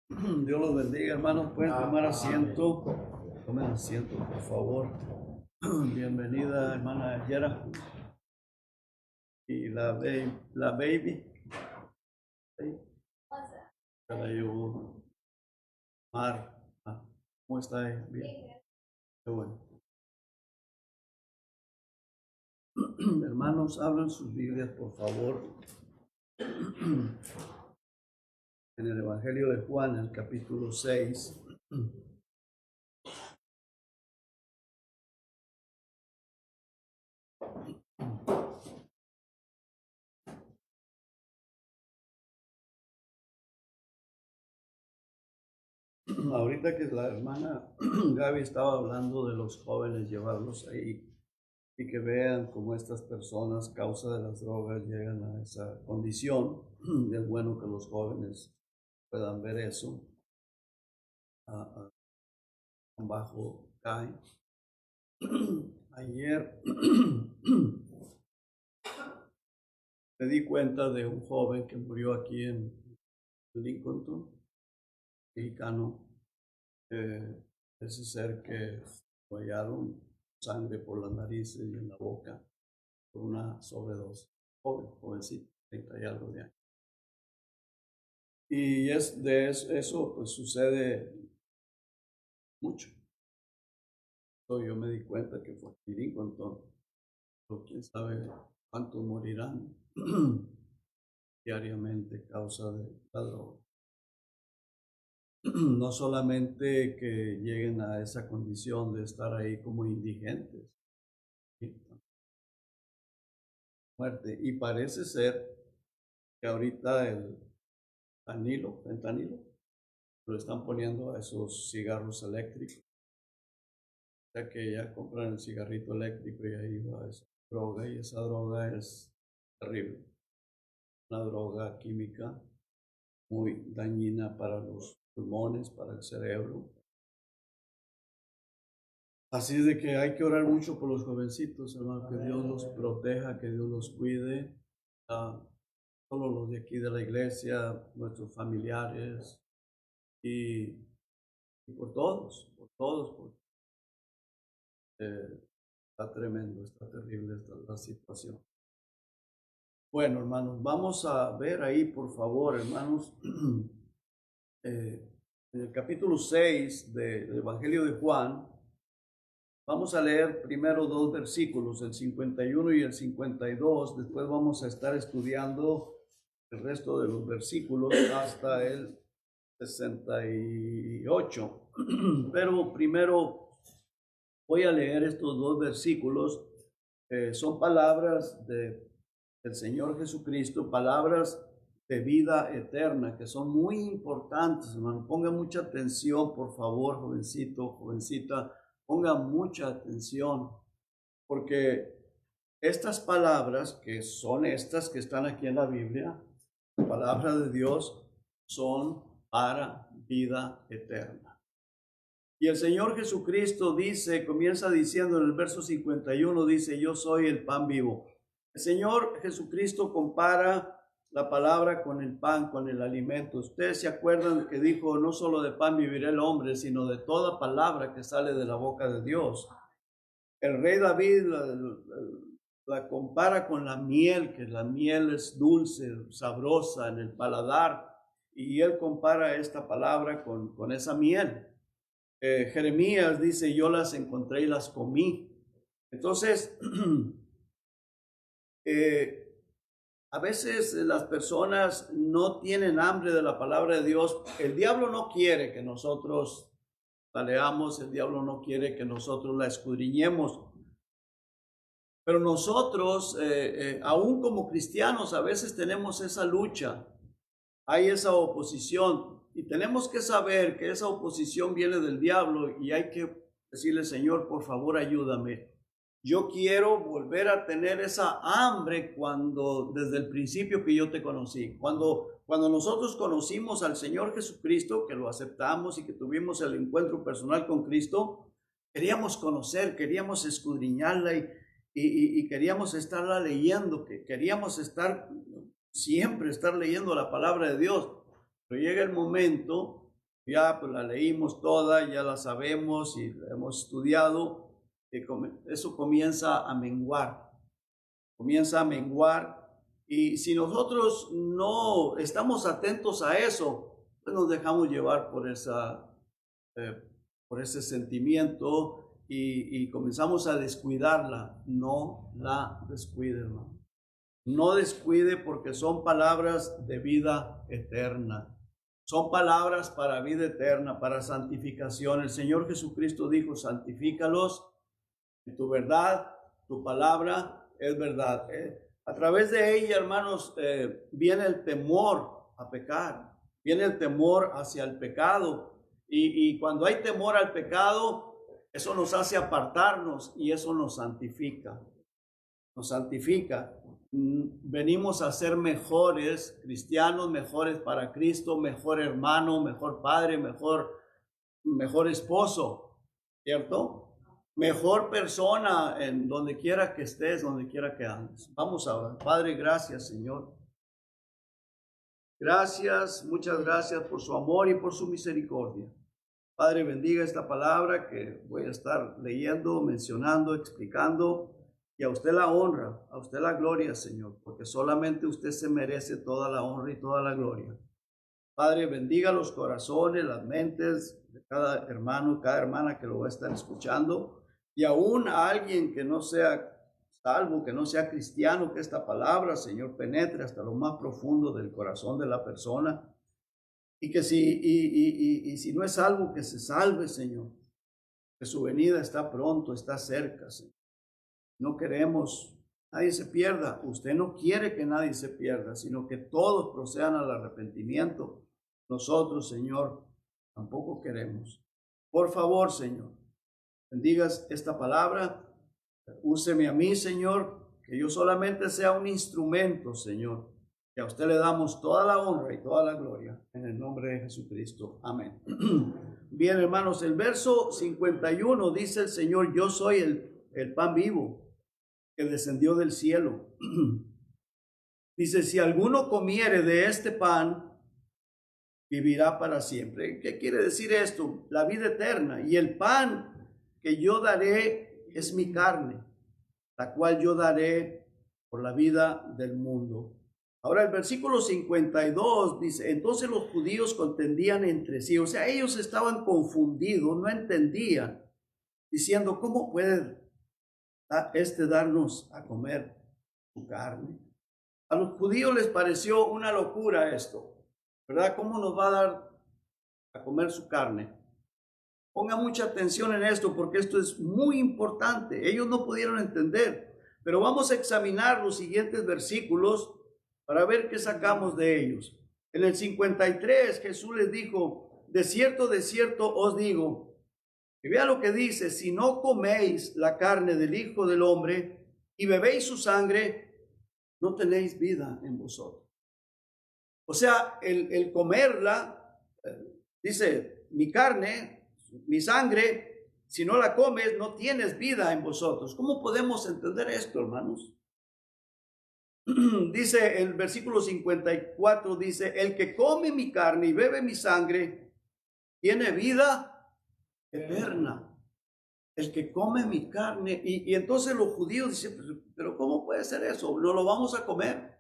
Dios los bendiga, hermanos. Pueden tomar asiento. Tomen asiento, por favor. Bienvenida, hermana Yera. Y la baby. Se la llevó Mar. ¿Cómo está? Bien. Qué bueno. Hermanos, abran sus Biblias, por favor. En el Evangelio de Juan, el capítulo 6. Ahorita que la hermana Gaby estaba hablando de los jóvenes, llevarlos ahí y que vean cómo estas personas, causa de las drogas, llegan a esa condición. Es bueno que los jóvenes puedan ver eso. Bajo caen. Ayer me di cuenta de un joven que murió aquí en Lincoln, mexicano. Ese ser que hallaron sangre por las narices y en la boca por una sobredosis. Jovencito, 30 y algo de años. Y eso pues sucede mucho. Yo me di cuenta que fue aquí en Lincoln, pero quién sabe cuántos morirán diariamente a causa de la droga. No solamente que lleguen a esa condición de estar ahí como indigentes, muerte. Y parece ser que ahorita el fentanilo, lo están poniendo a esos cigarros eléctricos. O sea que ya compran el cigarrito eléctrico y ahí va esa droga, y esa droga es terrible. Una droga química muy dañina para los pulmones, para el cerebro. Así es de que hay que orar mucho por los jovencitos, hermano, que Dios los proteja, que Dios los cuide. Solo los de aquí de la iglesia, nuestros familiares y por todos, porque está tremendo, está terrible la situación. Bueno, hermanos, vamos a ver ahí, por favor, hermanos, en el capítulo 6 del Evangelio de Juan. Vamos a leer primero dos versículos, el 51 y el 52. Después vamos a estar estudiando el resto de los versículos hasta el 68. Pero primero voy a leer estos dos versículos. Son palabras del Señor Jesucristo, palabras de vida eterna, que son muy importantes, hermano. Ponga mucha atención, por favor, jovencito, jovencita. Ponga mucha atención, porque estas palabras, que son estas que están aquí en la Biblia, palabras de Dios, son para vida eterna. Y el Señor Jesucristo comienza diciendo en el verso 51, dice: yo soy el pan vivo. El Señor Jesucristo compara la palabra con el pan, con el alimento. Ustedes se acuerdan que dijo: no solo de pan vivirá el hombre, sino de toda palabra que sale de la boca de Dios. El rey David la compara con la miel, que la miel es dulce, sabrosa en el paladar, y él compara esta palabra con esa miel. Jeremías dice: yo las encontré y las comí. Entonces, a veces las personas no tienen hambre de la palabra de Dios. El diablo no quiere que nosotros la leamos, el diablo no quiere que nosotros la escudriñemos. Pero nosotros, aún como cristianos, a veces tenemos esa lucha, hay esa oposición, y tenemos que saber que esa oposición viene del diablo, y hay que decirle: Señor, por favor, ayúdame. Yo quiero volver a tener esa hambre desde el principio que yo te conocí. Cuando nosotros conocimos al Señor Jesucristo, que lo aceptamos y que tuvimos el encuentro personal con Cristo, queríamos conocer, queríamos escudriñarla y queríamos estarla leyendo, que queríamos siempre estar leyendo la palabra de Dios. Pero llega el momento ya pues la leímos toda, ya la sabemos y la hemos estudiado, eso comienza a menguar, y si nosotros no estamos atentos a eso, pues nos dejamos llevar por por ese sentimiento y comenzamos a descuidarla. No la descuide, hermano. No descuide, porque son palabras de vida eterna. Son palabras para vida eterna, para santificación. El Señor Jesucristo dijo: santifícalos en tu verdad, tu palabra es verdad. A través de ella, hermanos, viene el temor a pecar, viene el temor hacia el pecado. Y cuando hay temor al pecado, eso nos hace apartarnos y eso nos santifica. Nos santifica. Venimos a ser mejores cristianos, mejores para Cristo, mejor hermano, mejor padre, mejor esposo, ¿cierto? Mejor persona en donde quiera que estés, donde quiera que andes. Vamos a orar. Padre, gracias, Señor. Gracias, muchas gracias por su amor y por su misericordia. Padre, bendiga esta palabra que voy a estar leyendo, mencionando, explicando. Y a usted la honra, a usted la gloria, Señor, porque solamente usted se merece toda la honra y toda la gloria. Padre, bendiga los corazones, las mentes de cada hermano y cada hermana que lo va a estar escuchando. Y aún a alguien que no sea salvo, que no sea cristiano, que esta palabra, Señor, penetre hasta lo más profundo del corazón de la persona. Y que si no es salvo, que se salve, Señor. Que su venida está pronto, está cerca, Señor. No queremos nadie se pierda. Usted no quiere que nadie se pierda, sino que todos procedan al arrepentimiento. Nosotros, Señor, tampoco queremos. Por favor, Señor, bendigas esta palabra. Úseme a mí, Señor, que yo solamente sea un instrumento, Señor. Que a usted le damos toda la honra y toda la gloria en el nombre de Jesucristo. Amén. Bien, hermanos, el verso 51 dice el Señor: yo soy el pan vivo que descendió del cielo. Dice: si alguno comiere de este pan, vivirá para siempre. ¿Qué quiere decir esto? La vida eterna. Y el pan que yo daré es mi carne, la cual yo daré por la vida del mundo. Ahora el versículo 52 dice: entonces los judíos contendían entre sí. O sea, ellos estaban confundidos, no entendían, diciendo: ¿cómo puede darnos a comer su carne? A los judíos les pareció una locura esto, ¿verdad? ¿Cómo nos va a dar a comer su carne? Ponga mucha atención en esto, porque esto es muy importante. Ellos no pudieron entender, pero vamos a examinar los siguientes versículos para ver qué sacamos de ellos. En el 53 Jesús les dijo: de cierto os digo. Y vea lo que dice: si no coméis la carne del Hijo del Hombre y bebéis su sangre, no tenéis vida en vosotros. O sea, el comerla, dice: mi carne, mi sangre, si no la comes, no tienes vida en vosotros. ¿Cómo podemos entender esto, hermanos? Dice el versículo 54, dice: el que come mi carne y bebe mi sangre, tiene vida eterna. El que come mi carne. Y entonces los judíos dicen: pero ¿cómo puede ser eso? No lo vamos a comer.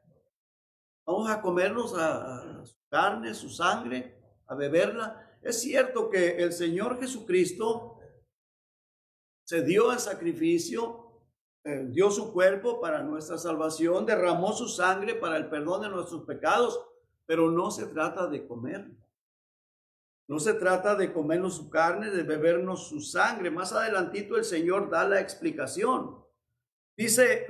Vamos a comernos a su carne, su sangre, a beberla. Es cierto que el Señor Jesucristo se dio en sacrificio, dio su cuerpo para nuestra salvación, derramó su sangre para el perdón de nuestros pecados, pero no se trata de comer. No se trata de comernos su carne, de bebernos su sangre. Más adelantito el Señor da la explicación. Dice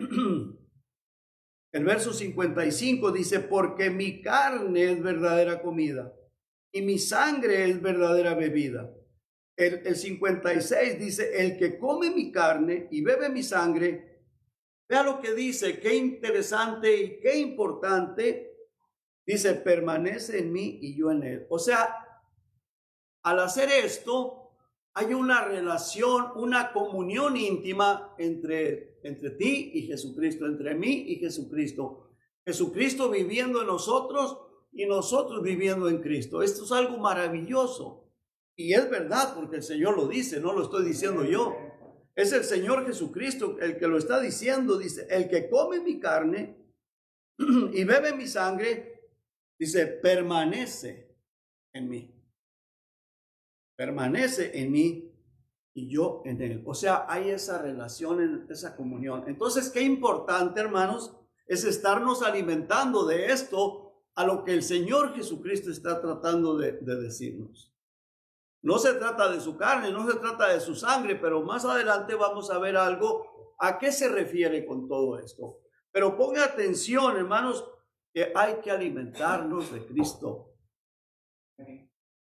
el verso 55, dice: porque mi carne es verdadera comida y mi sangre es verdadera bebida. El 56 dice: el que come mi carne y bebe mi sangre. Vea lo que dice, qué interesante y qué importante. Dice: permanece en mí y yo en él. O sea, al hacer esto, hay una relación, una comunión íntima entre ti y Jesucristo, entre mí y Jesucristo. Jesucristo viviendo en nosotros y nosotros viviendo en Cristo. Esto es algo maravilloso. Y es verdad porque el Señor lo dice, no lo estoy diciendo yo. Es el Señor Jesucristo el que lo está diciendo. Dice, el que come mi carne y bebe mi sangre, dice, permanece en mí. Permanece en mí y yo en él. O sea, hay esa relación, esa comunión. Entonces, qué importante, hermanos, es estarnos alimentando de esto a lo que el Señor Jesucristo está tratando de decirnos. No se trata de su carne, no se trata de su sangre, pero más adelante vamos a ver algo a qué se refiere con todo esto. Pero ponga atención, hermanos, que hay que alimentarnos de Cristo.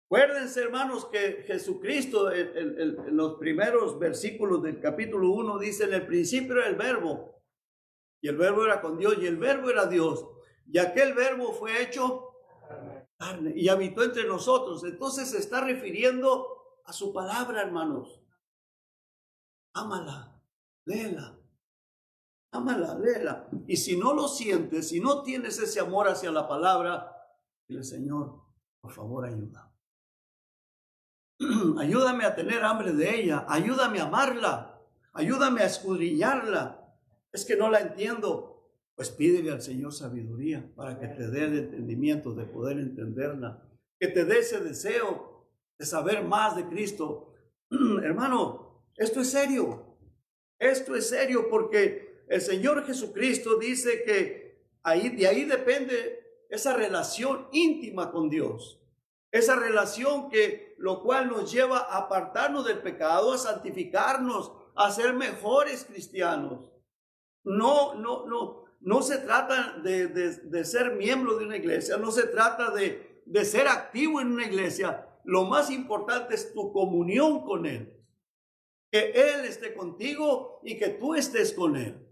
Acuérdense, hermanos, que Jesucristo en los primeros versículos del capítulo 1 dice, en el principio era el verbo, y el verbo era con Dios, y el verbo era Dios, y aquel verbo fue hecho carne y habitó entre nosotros. Entonces se está refiriendo a su palabra, hermanos. Ámala, léela. Ámala, léela. Y si no lo sientes, si no tienes ese amor hacia la palabra, dile, Señor, por favor, ayuda. Ayúdame a tener hambre de ella. Ayúdame a amarla. Ayúdame a escudriñarla. Es que no la entiendo. Pues pídele al Señor sabiduría para que te dé el entendimiento de poder entenderla. Que te dé ese deseo de saber más de Cristo. Hermano, esto es serio. Esto es serio porque el Señor Jesucristo dice que de ahí depende esa relación íntima con Dios. Esa relación lo cual nos lleva a apartarnos del pecado, a santificarnos, a ser mejores cristianos. No se trata de ser miembro de una iglesia, no se trata de ser activo en una iglesia. Lo más importante es tu comunión con Él. Que Él esté contigo y que tú estés con Él.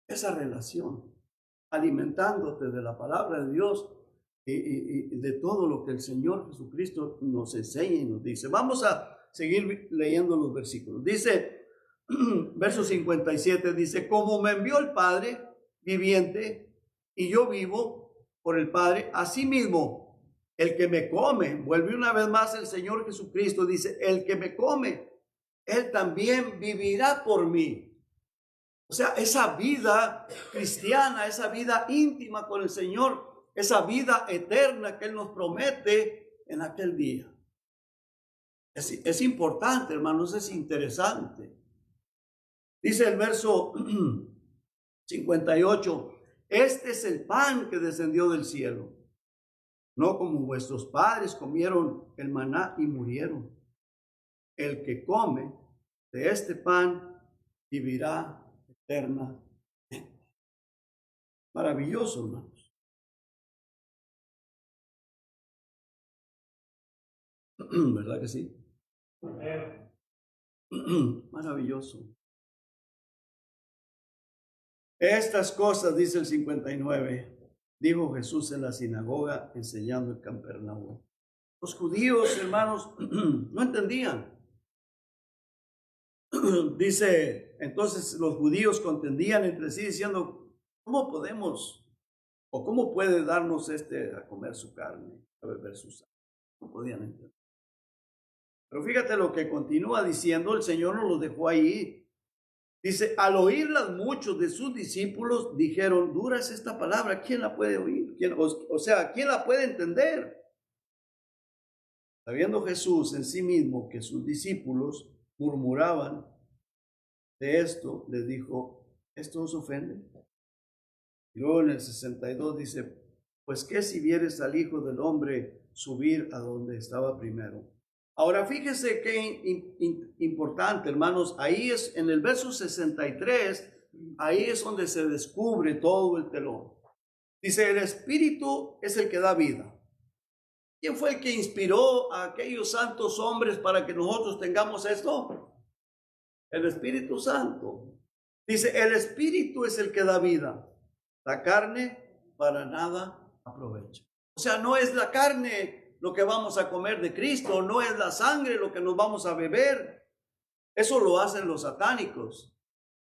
Esa relación, alimentándote de la palabra de Dios y de todo lo que el Señor Jesucristo nos enseña y nos dice. Vamos a seguir leyendo los versículos. Dice, verso 57, dice, como me envió el Padre viviente y yo vivo por el Padre, asimismo, el que me come, vuelve una vez más el Señor Jesucristo, dice, el que me come, Él también vivirá por mí. O sea, esa vida cristiana, esa vida íntima con el Señor, esa vida eterna que Él nos promete en aquel día. Es importante, hermanos, es interesante. Dice el verso 58, este es el pan que descendió del cielo, no como vuestros padres comieron el maná y murieron. El que come de este pan vivirá eternamente. Maravilloso, hermanos. ¿Verdad que sí? Maravilloso. Estas cosas, dice el 59, dijo Jesús en la sinagoga enseñando en Capernaum. Los judíos, hermanos, no entendían. Dice, entonces los judíos contendían entre sí diciendo, ¿cómo podemos o cómo puede darnos a comer su carne, a beber su sangre? No podían entender. Pero fíjate lo que continúa diciendo, el Señor nos lo dejó ahí. Dice, al oírlas muchos de sus discípulos dijeron, dura es esta palabra, ¿quién la puede oír? ¿Quién la puede entender? Sabiendo Jesús en sí mismo que sus discípulos murmuraban de esto, les dijo, ¿esto os ofende? Y luego en el 62 dice, pues qué si vieres al Hijo del Hombre subir a donde estaba primero. Ahora fíjese qué importante, hermanos, ahí es en el verso 63, ahí es donde se descubre todo el telón. Dice, el Espíritu es el que da vida. ¿Quién fue el que inspiró a aquellos santos hombres para que nosotros tengamos esto? El Espíritu Santo. Dice, el Espíritu es el que da vida. La carne para nada aprovecha. O sea, no es la carne lo que vamos a comer de Cristo, no es la sangre lo que nos vamos a beber. Eso lo hacen los satánicos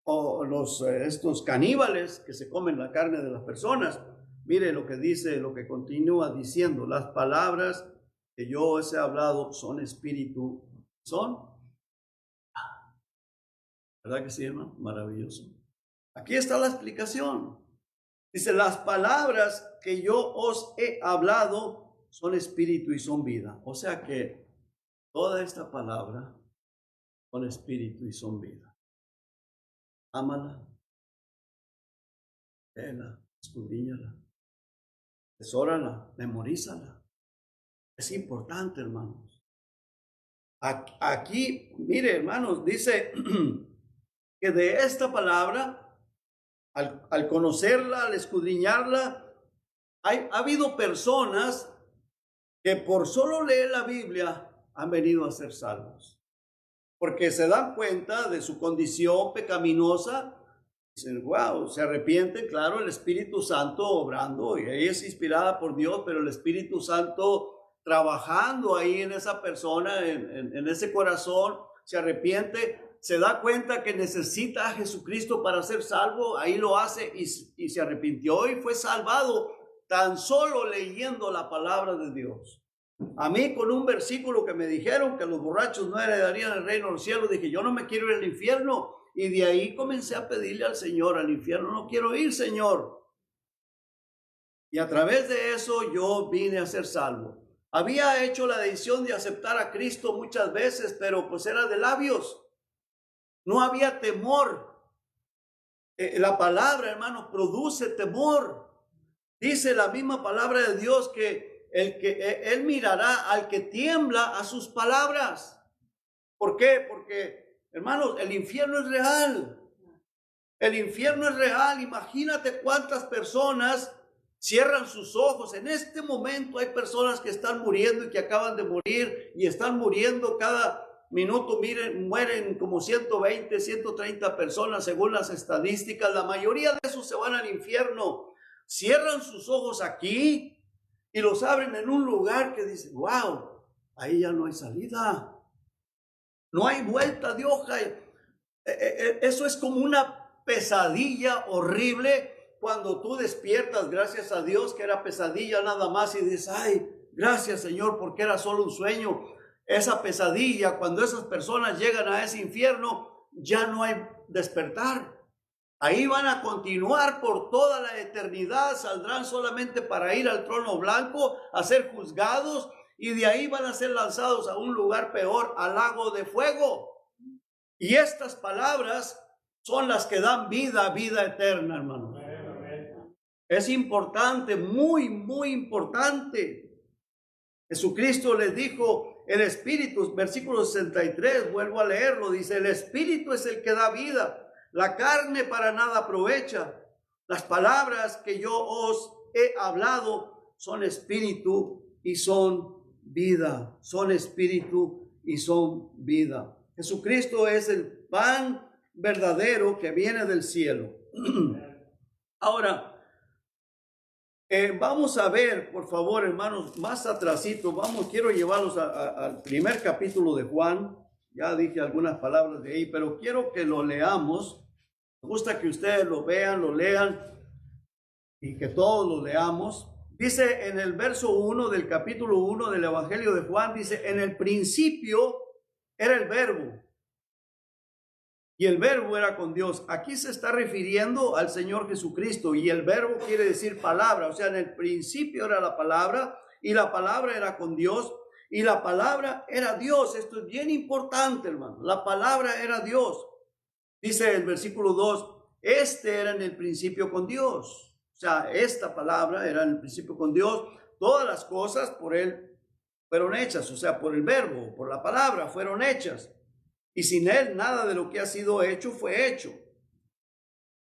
o estos caníbales que se comen la carne de las personas. Mire lo que dice, lo que continúa diciendo, las palabras que yo os he hablado son espíritu, son, ¿verdad que sí, hermano? Maravilloso. Aquí está la explicación. Dice, las palabras que yo os he hablado son espíritu y son vida. O sea que toda esta palabra son espíritu y son vida. Ámala, léela, escudriñala, atesórala, memorízala. Es importante, hermanos. Aquí, mire, hermanos, dice que de esta palabra, al conocerla, al escudriñarla, ha habido personas que por solo leer la Biblia han venido a ser salvos. Porque se dan cuenta de su condición pecaminosa. Dicen, wow, se arrepienten, claro, el Espíritu Santo obrando, y ella es inspirada por Dios, pero el Espíritu Santo trabajando ahí en esa persona, en ese corazón, se arrepiente, se da cuenta que necesita a Jesucristo para ser salvo, ahí lo hace y se arrepintió y fue salvado tan solo leyendo la palabra de Dios. A mí con un versículo que me dijeron que los borrachos no heredarían el reino de los cielos, dije, yo no me quiero ir al infierno. Y de ahí comencé a pedirle al Señor, al infierno no quiero ir, Señor. Y a través de eso yo vine a ser salvo. Había hecho la decisión de aceptar a Cristo muchas veces, pero pues era de labios. No había temor. La palabra, hermanos, produce temor. Dice la misma palabra de Dios que él mirará al que tiembla a sus palabras. ¿Por qué? Porque, hermanos, el infierno es real. El infierno es real. Imagínate cuántas personas cierran sus ojos. En este momento hay personas que están muriendo y que acaban de morir y están muriendo cada minuto. Miren, mueren como 120, 130 personas según las estadísticas. La mayoría de esos se van al infierno. Cierran sus ojos aquí y los abren en un lugar que dice, wow, ahí ya no hay salida. No hay vuelta de hoja. Eso es como una pesadilla horrible cuando tú despiertas, gracias a Dios que era pesadilla nada más y dices, ay, gracias Señor porque era solo un sueño. Esa pesadilla, cuando esas personas llegan a ese infierno, ya no hay despertar. Ahí van a continuar por toda la eternidad, saldrán solamente para ir al trono blanco, a ser juzgados, y de ahí van a ser lanzados a un lugar peor, al lago de fuego. Y estas palabras son las que dan vida, vida eterna, hermanos. Es importante, muy, muy importante. Jesucristo les dijo, el Espíritu, versículo 63, vuelvo a leerlo, dice, el Espíritu es el que da vida. La carne para nada aprovecha. Las palabras que yo os he hablado son espíritu y son vida. Son espíritu y son vida. Jesucristo es el pan verdadero que viene del cielo. Ahora, vamos a ver, por favor, hermanos, más atrasito. Quiero llevarlos al primer capítulo de Juan. Ya dije algunas palabras de ahí, pero quiero que lo leamos. Me gusta que ustedes lo vean, lo lean y que todos lo leamos. Dice en el verso 1 del capítulo 1 del Evangelio de Juan, dice, en el principio era el verbo y el verbo era con Dios. Aquí se está refiriendo al Señor Jesucristo y el verbo quiere decir palabra. O sea, en el principio era la palabra y la palabra era con Dios. Y la palabra era Dios. Esto es bien importante, hermano. La palabra era Dios. Dice el versículo 2, este era en el principio con Dios. O sea, esta palabra era en el principio con Dios. Todas las cosas por Él fueron hechas. O sea, por el verbo, por la palabra fueron hechas. Y sin Él nada de lo que ha sido hecho fue hecho.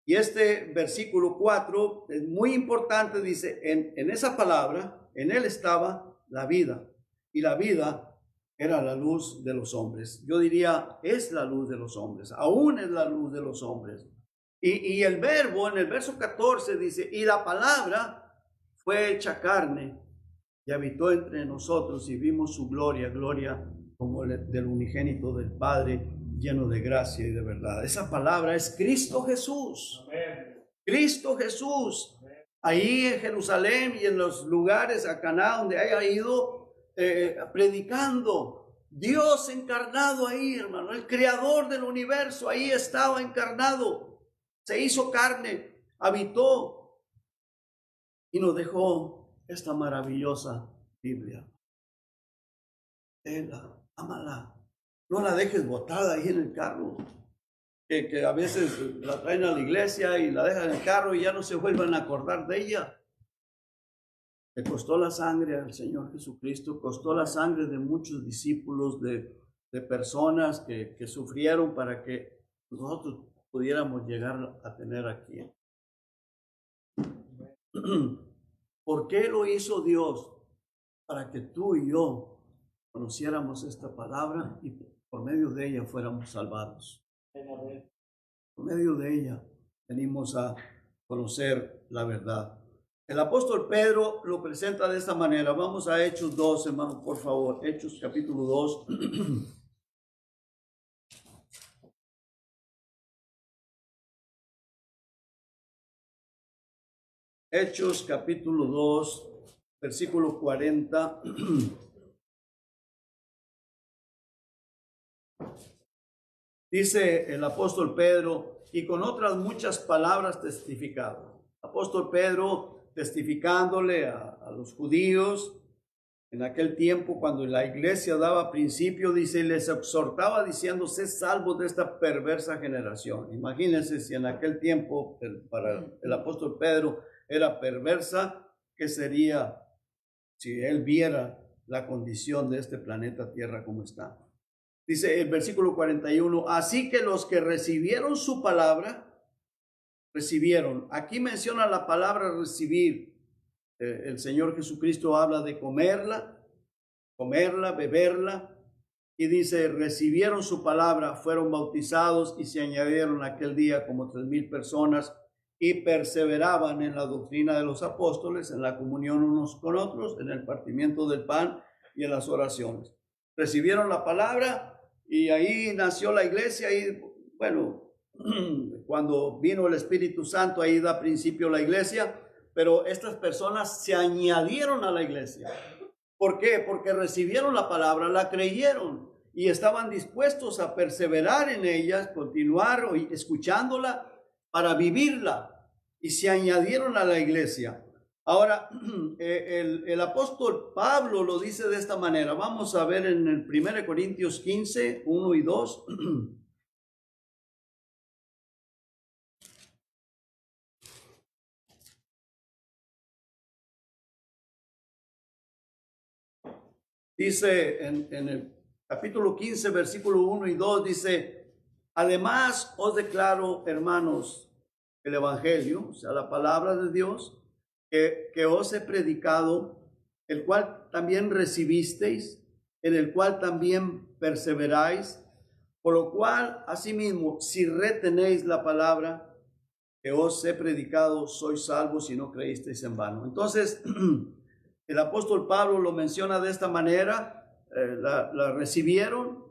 Y este versículo 4 es muy importante. Dice, en esa palabra, en Él estaba la vida. Y la vida era la luz de los hombres. Yo diría, es la luz de los hombres. Aún es la luz de los hombres. Y el verbo en el verso 14 dice, y la palabra fue hecha carne y habitó entre nosotros y vimos su gloria, gloria como del unigénito del Padre, lleno de gracia y de verdad. Esa palabra es Cristo Jesús. Amén. Cristo Jesús. Ahí en Jerusalén y en los lugares a Caná donde haya ido, predicando. Dios encarnado ahí, hermano, el creador del universo, ahí estaba encarnado, se hizo carne, habitó y nos dejó esta maravillosa Biblia. Ámala, no la dejes botada ahí en el carro, que a veces la traen a la iglesia y la dejan en el carro y ya no se vuelvan a acordar de ella. Le costó la sangre al Señor Jesucristo, costó la sangre de muchos discípulos, de personas que sufrieron para que nosotros pudiéramos llegar a tener aquí. ¿Por qué lo hizo Dios? Para que tú y yo conociéramos esta palabra y por medio de ella fuéramos salvados. Por medio de ella venimos a conocer la verdad. El apóstol Pedro lo presenta de esta manera. Vamos a Hechos 2, hermano, por favor. Hechos capítulo 2. Hechos capítulo 2, versículo 40. Dice el apóstol Pedro, y con otras muchas palabras testificado. Apóstol Pedro testificándole a los judíos en aquel tiempo, cuando la iglesia daba principio, dice, y les exhortaba diciendo, sed salvos de esta perversa generación. Imagínense si en aquel tiempo para el apóstol Pedro era perversa, ¿qué sería si él viera la condición de este planeta Tierra como está? Dice el versículo 41, así que los que recibieron su palabra, recibieron. Aquí menciona la palabra recibir. El Señor Jesucristo habla de comerla, beberla, y dice, recibieron su palabra, fueron bautizados y se añadieron aquel día como 3,000 personas y perseveraban en la doctrina de los apóstoles, en la comunión unos con otros, en el partimiento del pan y en las oraciones. Recibieron la palabra y ahí nació la iglesia y bueno, cuando vino el Espíritu Santo, ahí da principio la iglesia, pero estas personas se añadieron a la iglesia. ¿Por qué? Porque recibieron la palabra, la creyeron y estaban dispuestos a perseverar en ella, continuar escuchándola para vivirla y se añadieron a la iglesia. Ahora, el apóstol Pablo lo dice de esta manera. Vamos a ver en el 1 Corintios 15, 1 y 2. Dice en el capítulo 15, versículo 1 y 2, dice, además os declaro, hermanos, el evangelio, o sea, la palabra de Dios, que os he predicado, el cual también recibisteis, en el cual también perseveráis, por lo cual, asimismo, si retenéis la palabra que os he predicado, sois salvos si no creísteis en vano. Entonces, el apóstol Pablo lo menciona de esta manera, la recibieron,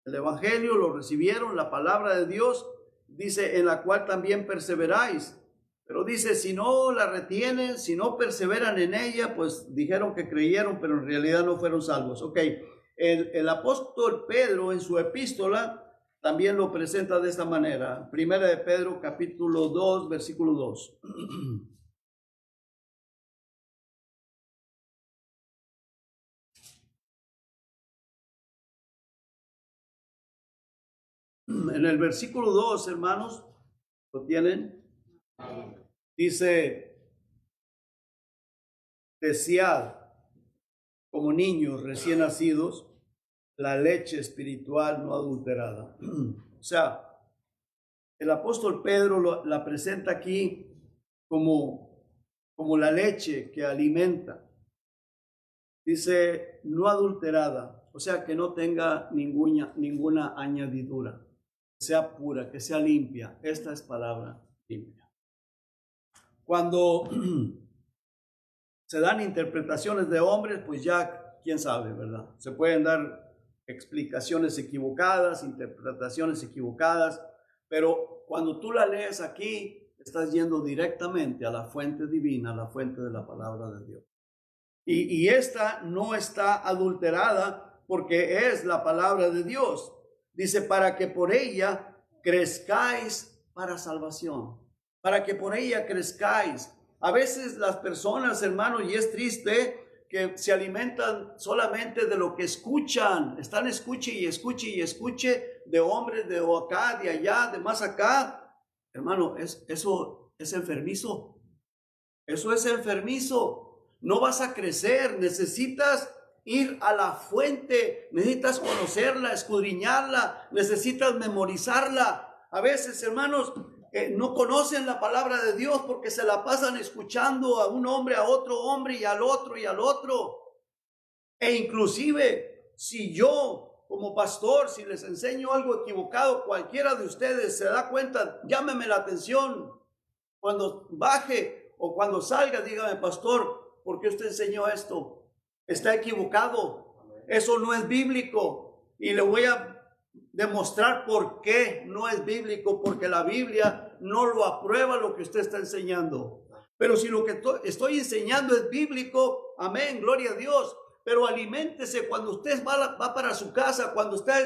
el evangelio lo recibieron, la palabra de Dios, dice, en la cual también perseveráis. Pero dice, si no la retienen, si no perseveran en ella, pues dijeron que creyeron, pero en realidad no fueron salvos. Ok, el apóstol Pedro en su epístola también lo presenta de esta manera. Primera de Pedro, capítulo 2, versículo 2. En el versículo 2, hermanos, ¿lo tienen? Dice, desead como niños recién nacidos la leche espiritual no adulterada. O sea, el apóstol Pedro la presenta aquí como la leche que alimenta. Dice, no adulterada, o sea, que no tenga ninguna añadidura, que sea pura, que sea limpia. Esta es palabra limpia. Cuando se dan interpretaciones de hombres, pues ya, quién sabe, ¿verdad? Se pueden dar explicaciones equivocadas, interpretaciones equivocadas, pero cuando tú la lees aquí, estás yendo directamente a la fuente divina, a la fuente de la palabra de Dios. Y esta no está adulterada porque es la palabra de Dios. Dice, para que por ella crezcáis para salvación. Para que por ella crezcáis. A veces las personas, hermanos, y es triste que se alimentan solamente de lo que escuchan. Están escuche y escuche y escuche de hombres de acá, de allá, de más acá. Hermano, eso es enfermizo. Eso es enfermizo. No vas a crecer, necesitas ir a la fuente, necesitas conocerla, escudriñarla, necesitas memorizarla. A veces, hermanos, no conocen la palabra de Dios porque se la pasan escuchando a un hombre, a otro hombre y al otro y al otro. E inclusive, si yo como pastor, si les enseño algo equivocado, cualquiera de ustedes se da cuenta, llámeme la atención. Cuando baje o cuando salga, dígame, pastor, ¿por qué usted enseñó esto? Está equivocado. Eso no es bíblico. Y le voy a demostrar por qué no es bíblico, porque la Biblia no lo aprueba lo que usted está enseñando. Pero si lo que estoy enseñando es bíblico, amén, gloria a Dios. Pero aliméntese cuando usted va para su casa, cuando está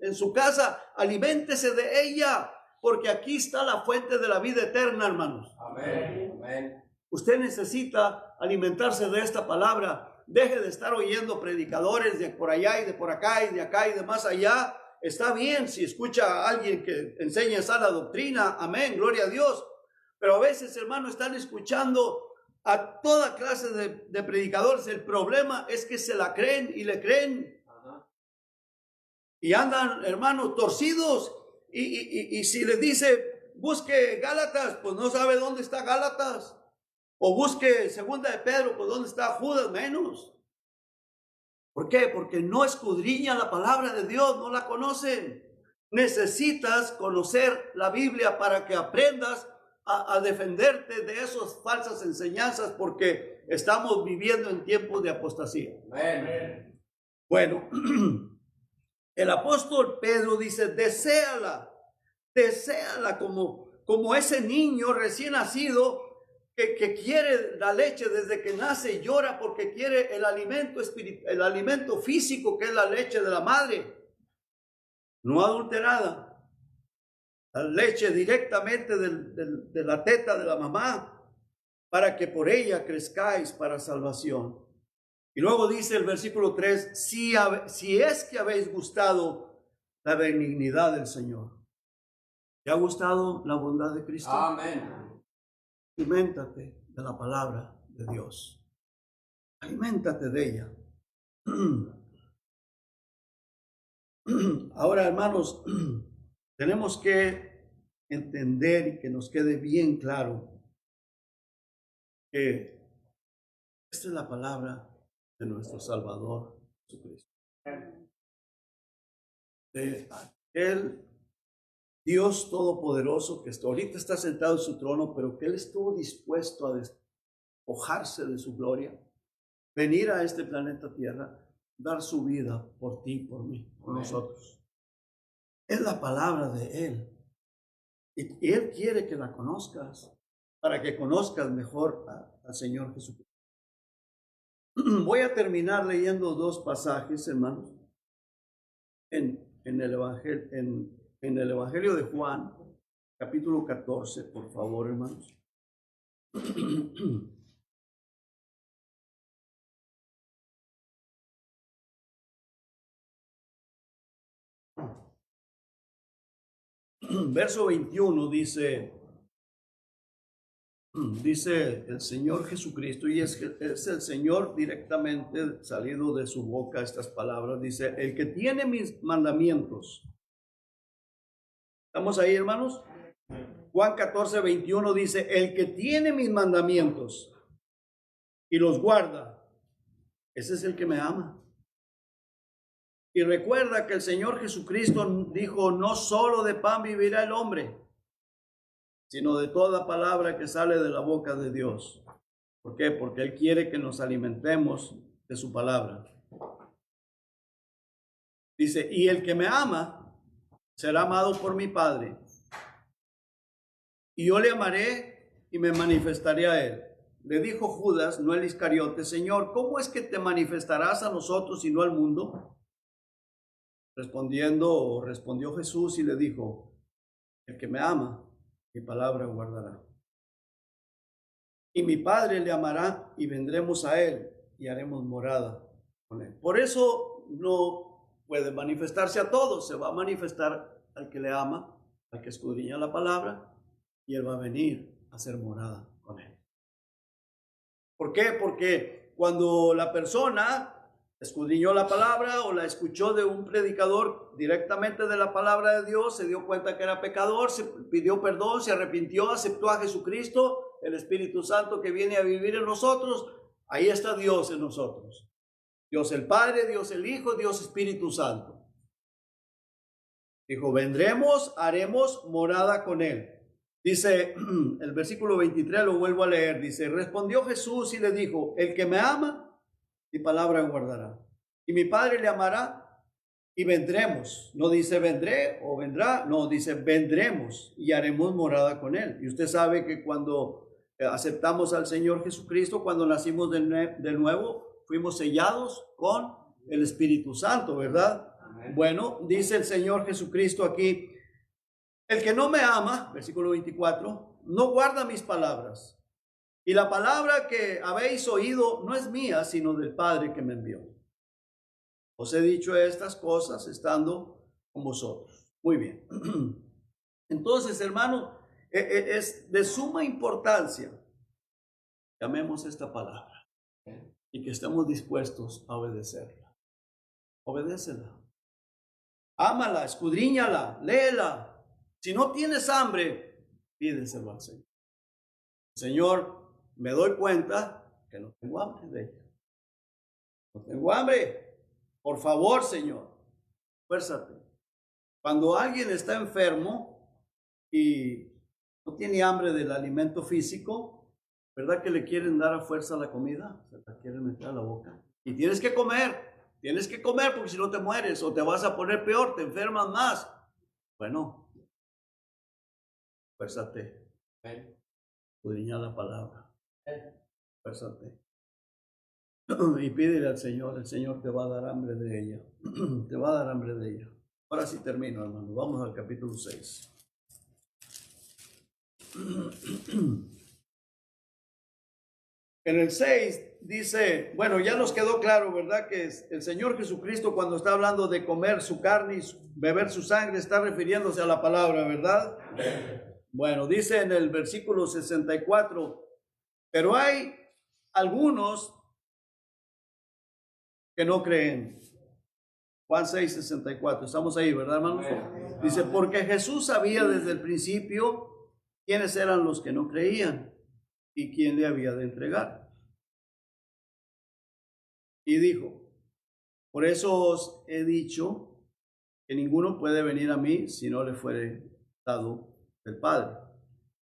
en su casa, aliméntese de ella, porque aquí está la fuente de la vida eterna, hermanos. Amén. Amén. Usted necesita alimentarse de esta palabra. Deje de estar oyendo predicadores de por allá y de por acá y de acá y de más allá. Está bien si escucha a alguien que enseña sana doctrina. Amén, gloria a Dios. Pero a veces, hermano, están escuchando a toda clase de predicadores. El problema es que se la creen y le creen. Y andan, hermanos, torcidos. Y si les dice, busque Gálatas, pues no sabe dónde está Gálatas. O busque segunda de Pedro, pues dónde está Judas, menos. ¿Por qué? Porque no escudriña la palabra de Dios, no la conocen. Necesitas conocer la Biblia para que aprendas a defenderte de esas falsas enseñanzas, porque estamos viviendo en tiempos de apostasía. Amén. Bueno, el apóstol Pedro dice, deséala como ese niño recién nacido que quiere la leche desde que nace y llora porque quiere el alimento espiritual, el alimento físico, que es la leche de la madre, no adulterada, la leche directamente de la teta de la mamá, para que por ella crezcáis para salvación. Y luego dice el versículo 3, si es que habéis gustado la benignidad del Señor. ¿Te ha gustado la bondad de Cristo? Amén. Aliméntate de la palabra de Dios. Aliméntate de ella. Ahora, hermanos, tenemos que entender y que nos quede bien claro que esta es la palabra de nuestro Salvador Jesucristo. De aquel Dios Todopoderoso que ahorita está sentado en su trono, pero que Él estuvo dispuesto a despojarse de su gloria, venir a este planeta Tierra, dar su vida por ti, por mí, por nosotros. Es la palabra de Él. Y Él quiere que la conozcas, para que conozcas mejor al Señor Jesucristo. Voy a terminar leyendo dos pasajes, hermanos, en el Evangelio de Juan, capítulo 14, por favor, hermanos. Verso 21 dice el Señor Jesucristo, y es el Señor directamente salido de su boca estas palabras, dice, el que tiene mis mandamientos. ¿Estamos ahí, hermanos? Juan 14, 21 dice, el que tiene mis mandamientos y los guarda, ese es el que me ama. Y recuerda que el Señor Jesucristo dijo, no solo de pan vivirá el hombre, sino de toda palabra que sale de la boca de Dios. ¿Por qué? Porque Él quiere que nos alimentemos de su palabra. Dice, y el que me ama será amado por mi Padre, y yo le amaré y me manifestaré a Él. le dijo Judas, no el Iscariote, Señor, ¿cómo es que te manifestarás a nosotros y no al mundo? Respondió Jesús y le dijo, el que me ama, mi palabra guardará. Y mi Padre le amará y vendremos a él y haremos morada con él. Por eso no puede manifestarse a todos, se va a manifestar al que le ama, al que escudriña la palabra, y él va a venir a hacer morada con él. ¿Por qué? Porque cuando la persona escudriñó la palabra o la escuchó de un predicador directamente de la palabra de Dios, se dio cuenta que era pecador, se pidió perdón, se arrepintió, aceptó a Jesucristo, el Espíritu Santo que viene a vivir en nosotros, ahí está Dios en nosotros. Dios el Padre, Dios el Hijo, Dios Espíritu Santo. Dijo, vendremos, haremos morada con él. Dice el versículo 23, lo vuelvo a leer, dice, respondió Jesús y le dijo, el que me ama, mi palabra guardará. Y mi Padre le amará y vendremos. No dice vendré o vendrá, no, dice vendremos y haremos morada con él. Y usted sabe que cuando aceptamos al Señor Jesucristo, cuando nacimos de nuevo, fuimos sellados con el Espíritu Santo, ¿verdad? Amén. Bueno, dice el Señor Jesucristo aquí, el que no me ama, versículo 24, no guarda mis palabras. Y la palabra que habéis oído no es mía, sino del Padre que me envió. Os he dicho estas cosas estando con vosotros. Muy bien. Entonces, hermano, es de suma importancia que amemos esta palabra y que estemos dispuestos a obedecerla. Obedécela. Ámala, escudriñala, léela. Si no tienes hambre, pídeselo al Señor. Señor, me doy cuenta que no tengo hambre de ella. No tengo hambre. Por favor, Señor, fuérzate. Cuando alguien está enfermo y no tiene hambre del alimento físico, ¿verdad que le quieren dar a fuerza la comida? Se la quieren meter a la boca. Y tienes que comer porque si no te mueres o te vas a poner peor, te enfermas más. Bueno, fuérzate. Escudriña la palabra. Fuérzate. Y pídele al Señor, el Señor te va a dar hambre de ella. Te va a dar hambre de ella. Ahora sí termino, hermano. Vamos al capítulo 6. En el 6 dice, bueno, ya nos quedó claro, ¿verdad? Que el Señor Jesucristo cuando está hablando de comer su carne y beber su sangre está refiriéndose a la palabra, ¿verdad? Bueno, dice en el versículo 64, pero hay algunos que no creen. Juan 6, 64. Estamos ahí, ¿verdad, hermanos? Dice, porque Jesús sabía desde el principio quiénes eran los que no creían y quién le había de entregar. Y dijo, por eso os he dicho que ninguno puede venir a mí si no le fuere dado del Padre.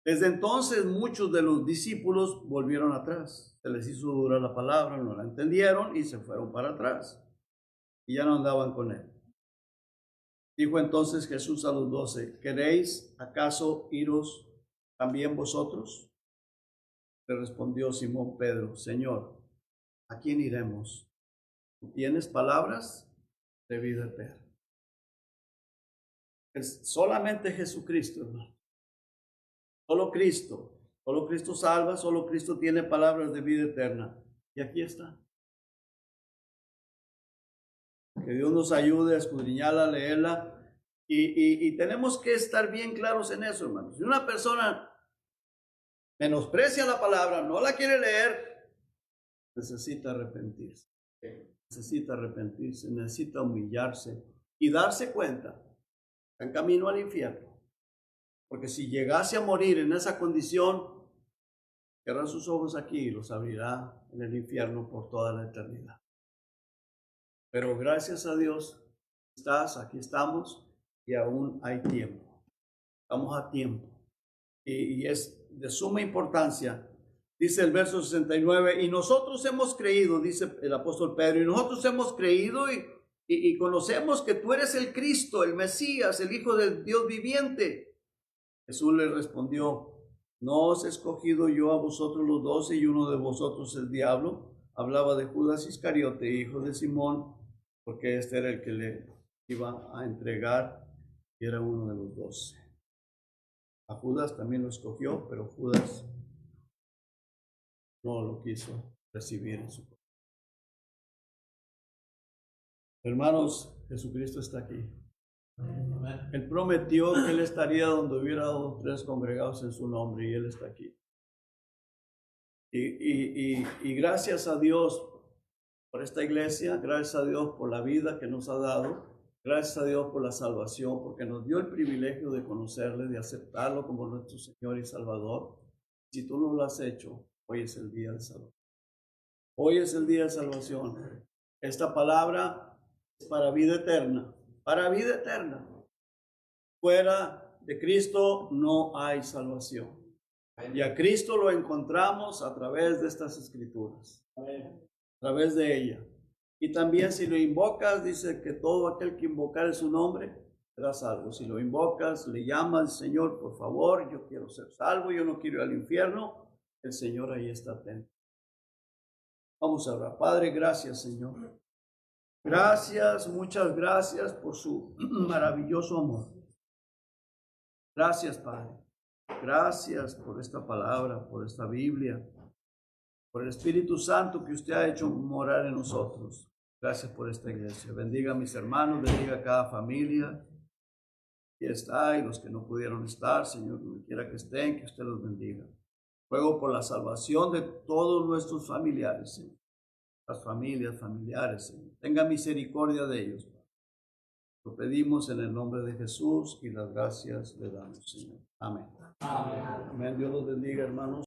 Desde entonces muchos de los discípulos volvieron atrás. Se les hizo dura la palabra, no la entendieron y se fueron para atrás. Y ya no andaban con él. Dijo entonces Jesús a los 12, ¿queréis acaso iros también vosotros? Le respondió Simón Pedro, Señor, ¿a quién iremos? ¿Tú tienes palabras de vida eterna? Es solamente Jesucristo, hermano. Solo Cristo salva, solo Cristo tiene palabras de vida eterna. Y aquí está. Que Dios nos ayude a escudriñarla, a leerla. Y tenemos que estar bien claros en eso, hermanos. Si una persona menosprecia la palabra, no la quiere leer, necesita arrepentirse. Necesita humillarse y darse cuenta que está en camino al infierno. Porque si llegase a morir en esa condición, cerrará sus ojos aquí y los abrirá en el infierno por toda la eternidad. Pero gracias a Dios, aquí estamos y aún hay tiempo. Estamos a tiempo. Y es de suma importancia. Dice el verso 69, y nosotros hemos creído, dice el apóstol Pedro, y nosotros hemos creído y conocemos que tú eres el Cristo, el Mesías, el Hijo del Dios viviente. Jesús le respondió, ¿No os he escogido yo a vosotros los 12 y uno de vosotros el diablo? Hablaba de Judas Iscariote, hijo de Simón, porque este era el que le iba a entregar y era uno de los 12. A Judas también lo escogió, pero Judas no lo quiso recibir en su corazón. Hermanos, Jesucristo está aquí. Él prometió que Él estaría donde hubiera 2 o 3 congregados en su nombre, y Él está aquí. Y gracias a Dios por esta iglesia, gracias a Dios por la vida que nos ha dado, gracias a Dios por la salvación, porque nos dio el privilegio de conocerle, de aceptarlo como nuestro Señor y Salvador. Si tú no lo has hecho, hoy es el día de salvación. Hoy es el día de salvación. Esta palabra es para vida eterna, para vida eterna. Fuera de Cristo no hay salvación. Y a Cristo lo encontramos a través de estas escrituras, a través de ella. Y también si lo invocas, dice que todo aquel que invocare su nombre será salvo. Si lo invocas, le llamas, Señor, por favor, yo quiero ser salvo, yo no quiero ir al infierno, el Señor ahí está atento. Vamos a orar. Padre, gracias, Señor. Gracias, muchas gracias por su maravilloso amor. Gracias, Padre. Gracias por esta palabra, por esta Biblia, por el Espíritu Santo que usted ha hecho morar en nosotros. Gracias por esta iglesia. Bendiga a mis hermanos, bendiga a cada familia que está y los que no pudieron estar, Señor, donde quiera que estén, que usted los bendiga. Ruego por la salvación de todos nuestros familiares, Señor. Las familias, familiares, Señor. Tenga misericordia de ellos, Padre. Lo pedimos en el nombre de Jesús y las gracias le damos, Señor. Amén. Amén. Amén. Dios los bendiga, hermanos.